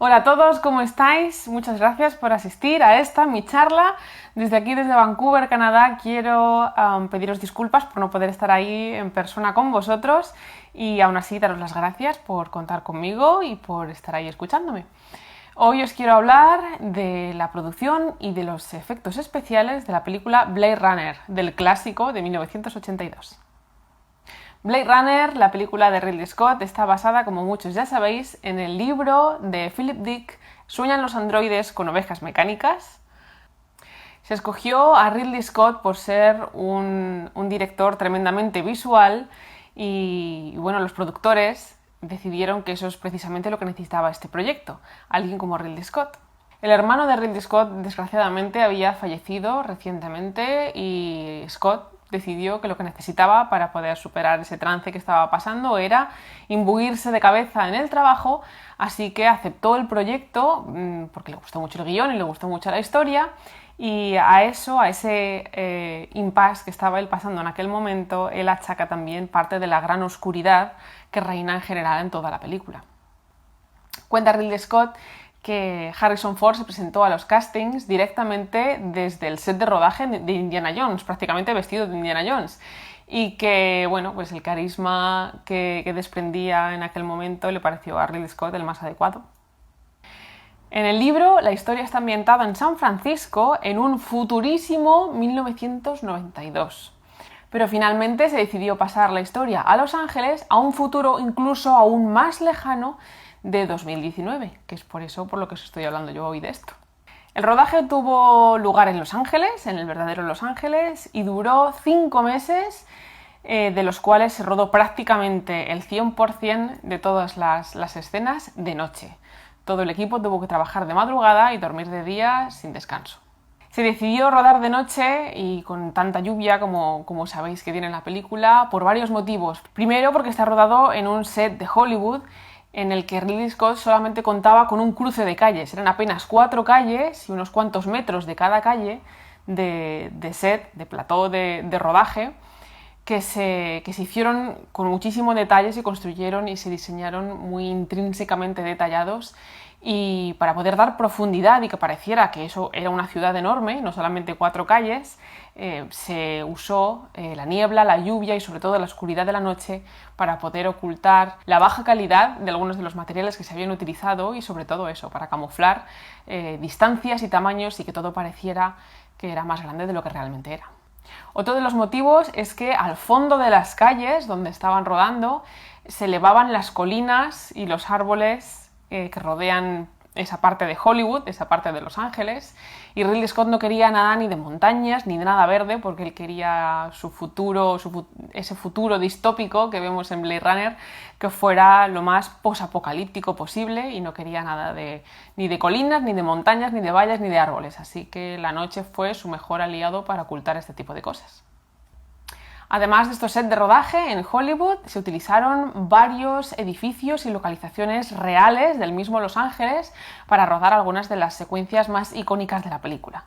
Hola a todos, ¿cómo estáis? Muchas gracias por asistir a mi charla. Desde aquí, desde Vancouver, Canadá, quiero pediros disculpas por no poder estar ahí en persona con vosotros y aún así daros las gracias por contar conmigo y por estar ahí escuchándome. Hoy os quiero hablar de la producción y de los efectos especiales de la película Blade Runner, del clásico de 1982. Blade Runner, la película de Ridley Scott, está basada, como muchos ya sabéis, en el libro de Philip Dick, ¿Sueñan los androides con ovejas mecánicas? Se escogió a Ridley Scott por ser un director tremendamente visual y bueno, los productores decidieron que eso es precisamente lo que necesitaba este proyecto, alguien como Ridley Scott. El hermano de Ridley Scott, desgraciadamente, había fallecido recientemente y Scott decidió que lo que necesitaba para poder superar ese trance que estaba pasando era imbuirse de cabeza en el trabajo, así que aceptó el proyecto porque le gustó mucho el guión y le gustó mucho la historia, y a ese impasse que estaba él pasando en aquel momento, él achaca también parte de la gran oscuridad que reina en general en toda la película. Cuenta Ridley Scott que Harrison Ford se presentó a los castings directamente desde el set de rodaje de Indiana Jones, prácticamente vestido de Indiana Jones, y que bueno, pues el carisma que desprendía en aquel momento le pareció a Ridley Scott el más adecuado. En el libro, la historia está ambientada en San Francisco en un futurísimo 1992. Pero finalmente se decidió pasar la historia a Los Ángeles, a un futuro incluso aún más lejano de 2019, que es por eso por lo que os estoy hablando yo hoy de esto. El rodaje tuvo lugar en Los Ángeles, en el verdadero Los Ángeles, y duró 5 meses, de los cuales se rodó prácticamente el 100% de todas las escenas de noche. Todo el equipo tuvo que trabajar de madrugada y dormir de día sin descanso. Se decidió rodar de noche y con tanta lluvia como sabéis que tiene la película por varios motivos. Primero, porque está rodado en un set de Hollywood en el que Ridley Scott solamente contaba con un cruce de calles. Eran apenas 4 calles y unos cuantos metros de cada calle de set, de plató de rodaje, que se hicieron con muchísimo detalle, se construyeron y se diseñaron muy intrínsecamente detallados, y para poder dar profundidad y que pareciera que eso era una ciudad enorme, no solamente 4 calles, se usó la niebla, la lluvia y sobre todo la oscuridad de la noche para poder ocultar la baja calidad de algunos de los materiales que se habían utilizado y sobre todo eso, para camuflar distancias y tamaños y que todo pareciera que era más grande de lo que realmente era. Otro de los motivos es que al fondo de las calles donde estaban rodando se elevaban las colinas y los árboles que rodean esa parte de Hollywood, esa parte de Los Ángeles, y Ridley Scott no quería nada ni de montañas ni de nada verde porque él quería su futuro, ese futuro distópico que vemos en Blade Runner, que fuera lo más posapocalíptico posible, y no quería nada ni de colinas, ni de montañas, ni de vallas, ni de árboles, así que la noche fue su mejor aliado para ocultar este tipo de cosas. Además de estos sets de rodaje, en Hollywood se utilizaron varios edificios y localizaciones reales del mismo Los Ángeles para rodar algunas de las secuencias más icónicas de la película.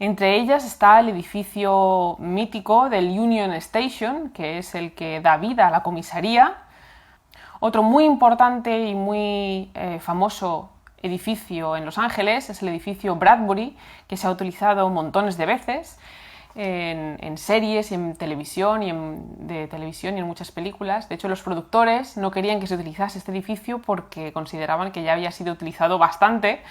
Entre ellas está el edificio mítico del Union Station, que es el que da vida a la comisaría. Otro muy importante y muy famoso edificio en Los Ángeles es el edificio Bradbury, que se ha utilizado montones de veces en series y en televisión y en muchas películas. De hecho, los productores no querían que se utilizase este edificio porque consideraban que ya había sido utilizado bastante,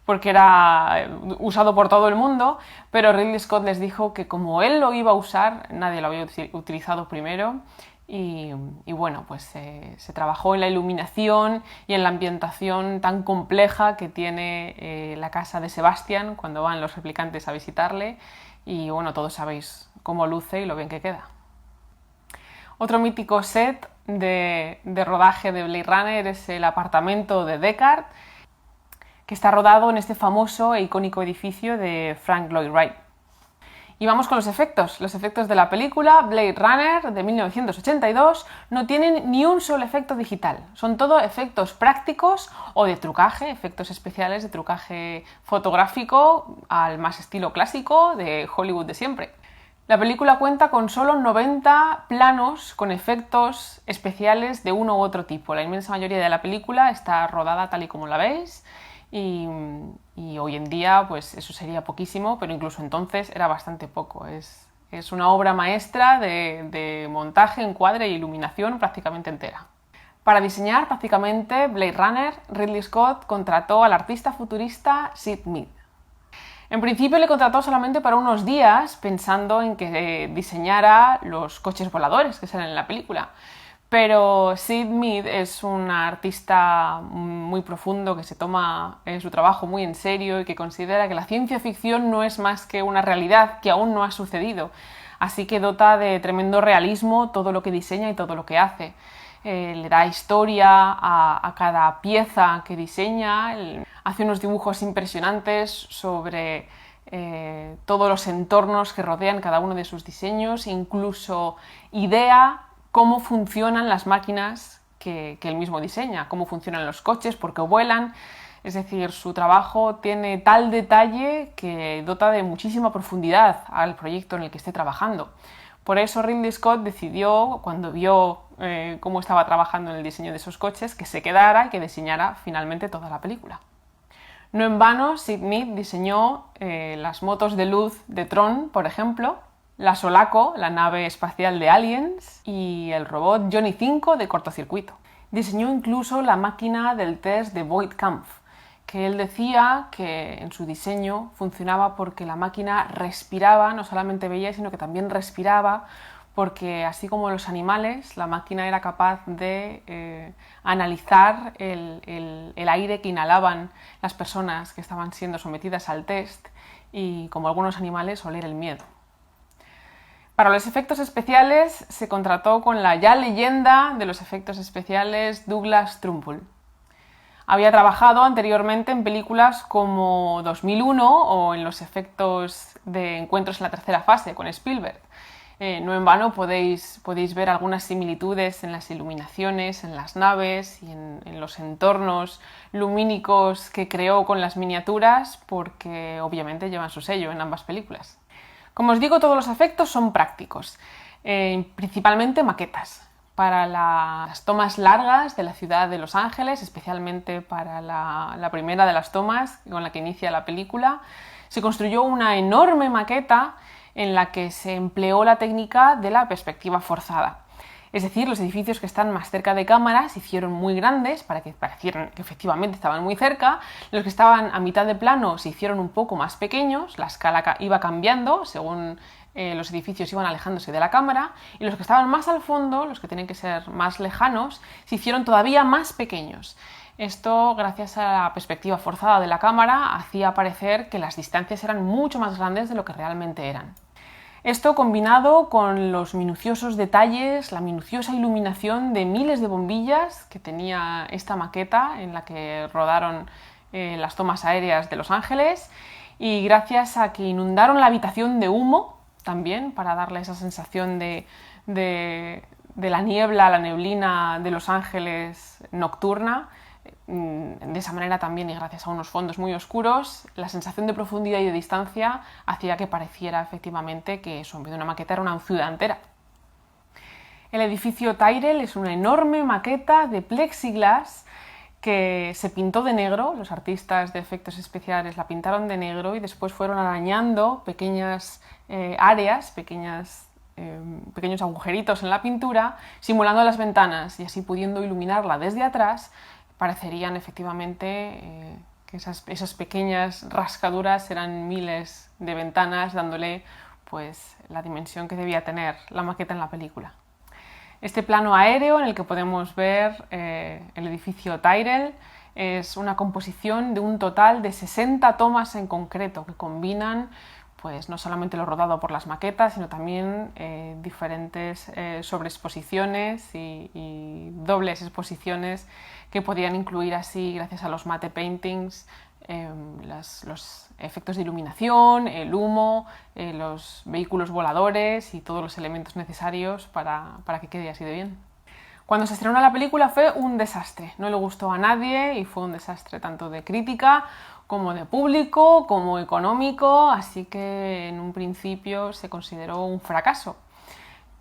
porque era usado por todo el mundo, pero Ridley Scott les dijo que como él lo iba a usar, nadie lo había utilizado primero. Y bueno, pues se trabajó en la iluminación y en la ambientación tan compleja que tiene la casa de Sebastian cuando van los replicantes a visitarle, y bueno, todos sabéis cómo luce y lo bien que queda. Otro mítico set de rodaje de Blade Runner es el apartamento de Deckard, que está rodado en este famoso e icónico edificio de Frank Lloyd Wright. Y vamos con los efectos. Los efectos de la película Blade Runner de 1982 no tienen ni un solo efecto digital. Son todo efectos prácticos o de trucaje, efectos especiales de trucaje fotográfico al más estilo clásico de Hollywood de siempre. La película cuenta con solo 90 planos con efectos especiales de uno u otro tipo. La inmensa mayoría de la película está rodada tal y como la veis y hoy en día pues eso sería poquísimo, pero incluso entonces era bastante poco. Es una obra maestra de montaje, encuadre e iluminación prácticamente entera. Para diseñar prácticamente Blade Runner, Ridley Scott contrató al artista futurista Sid Mead. En principio le contrató solamente para unos días, pensando en que diseñara los coches voladores que salen en la película. Pero Sid Mead es un artista muy profundo que se toma su trabajo muy en serio y que considera que la ciencia ficción no es más que una realidad que aún no ha sucedido. Así que dota de tremendo realismo todo lo que diseña y todo lo que hace. Le da historia a cada pieza que diseña, hace unos dibujos impresionantes sobre todos los entornos que rodean cada uno de sus diseños, incluso idea cómo funcionan las máquinas que él mismo diseña, cómo funcionan los coches, por qué vuelan. Es decir, su trabajo tiene tal detalle que dota de muchísima profundidad al proyecto en el que esté trabajando. Por eso Ridley Scott decidió, cuando vio cómo estaba trabajando en el diseño de esos coches, que se quedara y que diseñara finalmente toda la película. No en vano, Sid Mead diseñó las motos de luz de Tron, por ejemplo, la Solaco, la nave espacial de Aliens, y el robot Johnny 5 de Cortocircuito. Diseñó incluso la máquina del test de Voight Kampf, que él decía que en su diseño funcionaba porque la máquina respiraba, no solamente veía, sino que también respiraba, porque así como los animales, la máquina era capaz de analizar el aire que inhalaban las personas que estaban siendo sometidas al test y, como algunos animales, oler el miedo. Para los efectos especiales se contrató con la ya leyenda de los efectos especiales Douglas Trumbull. Había trabajado anteriormente en películas como 2001 o en los efectos de Encuentros en la tercera fase con Spielberg. No en vano podéis ver algunas similitudes en las iluminaciones, en las naves y en los entornos lumínicos que creó con las miniaturas, porque obviamente llevan su sello en ambas películas. Como os digo, todos los efectos son prácticos, principalmente maquetas. Para las tomas largas de la ciudad de Los Ángeles, especialmente para la primera de las tomas con la que inicia la película, se construyó una enorme maqueta en la que se empleó la técnica de la perspectiva forzada. Es decir, los edificios que están más cerca de cámara se hicieron muy grandes para que parecieran que efectivamente estaban muy cerca, los que estaban a mitad de plano se hicieron un poco más pequeños, la escala iba cambiando según los edificios iban alejándose de la cámara, y los que estaban más al fondo, los que tienen que ser más lejanos, se hicieron todavía más pequeños. Esto, gracias a la perspectiva forzada de la cámara, hacía parecer que las distancias eran mucho más grandes de lo que realmente eran. Esto, combinado con los minuciosos detalles, la minuciosa iluminación de miles de bombillas que tenía esta maqueta en la que rodaron las tomas aéreas de Los Ángeles, y gracias a que inundaron la habitación de humo también para darle esa sensación de la niebla, la neblina de Los Ángeles nocturna. De esa manera también, y gracias a unos fondos muy oscuros, la sensación de profundidad y de distancia hacía que pareciera efectivamente que eso, en vez de una maqueta, era una ciudad entera. El edificio Tyrell es una enorme maqueta de plexiglas que se pintó de negro. Los artistas de efectos especiales la pintaron de negro y después fueron arañando pequeñas áreas, pequeños agujeritos en la pintura, simulando las ventanas, y así, pudiendo iluminarla desde atrás, parecerían efectivamente que esas pequeñas rascaduras eran miles de ventanas, dándole pues la dimensión que debía tener la maqueta en la película. Este plano aéreo en el que podemos ver el edificio Tyrell es una composición de un total de 60 tomas en concreto, que combinan pues no solamente lo rodado por las maquetas, sino también diferentes sobreexposiciones y dobles exposiciones que podían incluir así, gracias a los matte paintings, los efectos de iluminación, el humo, los vehículos voladores y todos los elementos necesarios para que quede así de bien. Cuando se estrenó la película fue un desastre, no le gustó a nadie y fue un desastre tanto de crítica como de público, como económico, así que en un principio se consideró un fracaso.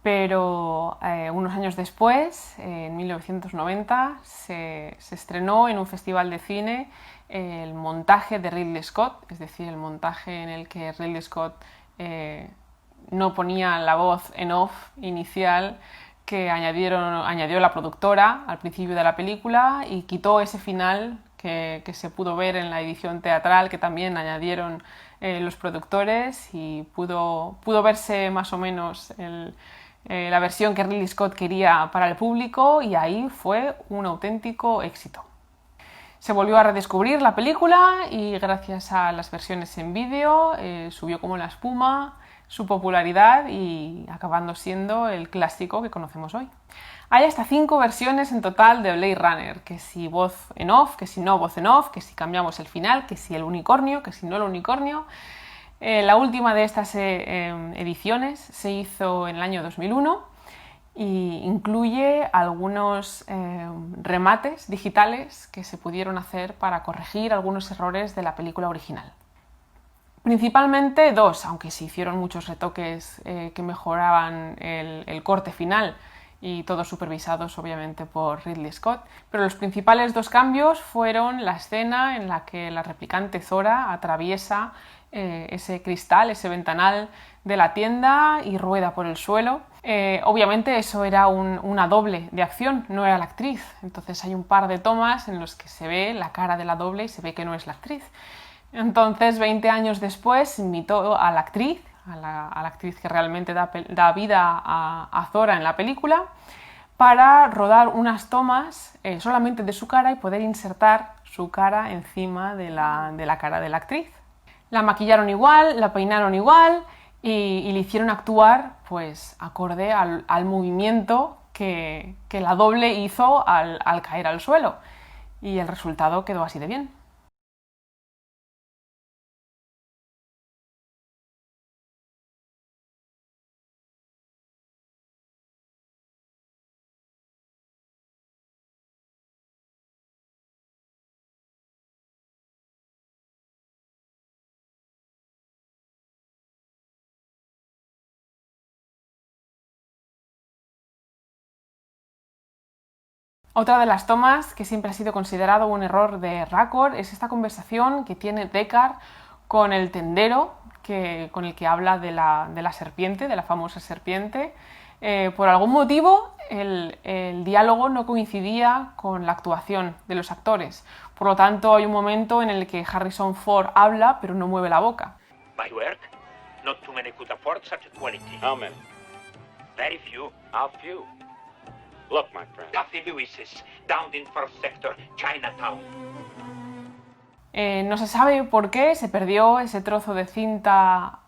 Pero unos años después, en 1990, se estrenó en un festival de cine el montaje de Ridley Scott, es decir, el montaje en el que Ridley Scott no ponía la voz en off inicial que añadió la productora al principio de la película y quitó ese final que se pudo ver en la edición teatral que también añadieron los productores y pudo verse más o menos la versión que Ridley Scott quería para el público y ahí fue un auténtico éxito. Se volvió a redescubrir la película y gracias a las versiones en vídeo subió como la espuma su popularidad y acabando siendo el clásico que conocemos hoy. Hay hasta 5 versiones en total de Blade Runner, que si voz en off, que si no voz en off, que si cambiamos el final, que si el unicornio, que si no el unicornio. La última de estas ediciones se hizo en el año 2001 y incluye algunos remates digitales que se pudieron hacer para corregir algunos errores de la película original. Principalmente 2, aunque se hicieron muchos retoques que mejoraban el corte final y todos supervisados obviamente por Ridley Scott, pero los principales 2 cambios fueron la escena en la que la replicante Zora atraviesa ese cristal, ese ventanal de la tienda y rueda por el suelo. Obviamente eso era una doble de acción, no era la actriz, entonces hay un par de tomas en los que se ve la cara de la doble y se ve que no es la actriz. Entonces, 20 años después, invitó a la actriz, a la actriz que realmente da vida a Zora en la película, para rodar unas tomas solamente de su cara y poder insertar su cara encima de la cara de la actriz. La maquillaron igual, la peinaron igual y le hicieron actuar pues acorde al movimiento que la doble hizo al caer al suelo. Y el resultado quedó así de bien. Otra de las tomas que siempre ha sido considerado un error de Racord es esta conversación que tiene Deckard con el tendero, con el que habla de la serpiente, de la famosa serpiente. Por algún motivo el diálogo no coincidía con la actuación de los actores. Por lo tanto, hay un momento en el que Harrison Ford habla pero no mueve la boca. My work? Not too many could afford such a quality. How many? Very few. How few? Look, my friend. Cathy Lewis's, down in first sector, Chinatown. No se sabe por qué se perdió ese trozo de cinta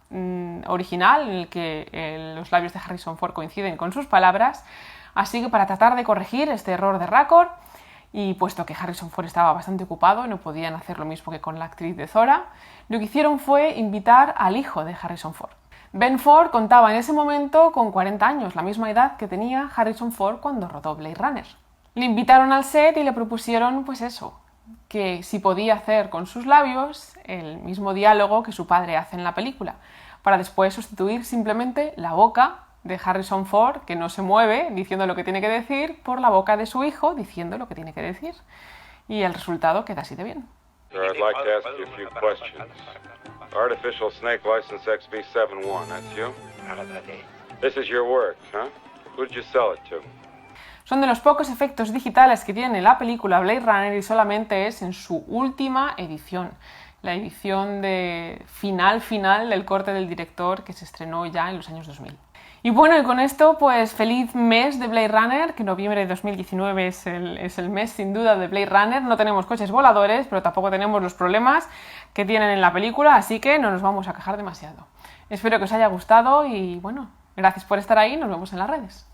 original en el que los labios de Harrison Ford coinciden con sus palabras, así que para tratar de corregir este error de Racord, y puesto que Harrison Ford estaba bastante ocupado y no podían hacer lo mismo que con la actriz de Zora, lo que hicieron fue invitar al hijo de Harrison Ford. Ben Ford contaba en ese momento con 40 años, la misma edad que tenía Harrison Ford cuando rodó Blade Runner. Le invitaron al set y le propusieron, pues eso, que si podía hacer con sus labios el mismo diálogo que su padre hace en la película, para después sustituir simplemente la boca de Harrison Ford, que no se mueve diciendo lo que tiene que decir, por la boca de su hijo diciendo lo que tiene que decir. Y el resultado queda así de bien. Sir, I'd like to ask you a few questions. Artificial Snake License XB71, that's you? This is your work, huh? Who did you sell it to? Son de los pocos efectos digitales que tiene la película Blade Runner y solamente es en su última edición, la edición de final del corte del director que se estrenó ya en los años 2000. Y bueno, y con esto, pues feliz mes de Blade Runner, que noviembre de 2019 es el mes sin duda de Blade Runner. No tenemos coches voladores, pero tampoco tenemos los problemas que tienen en la película, así que no nos vamos a quejar demasiado. Espero que os haya gustado y bueno, gracias por estar ahí, nos vemos en las redes.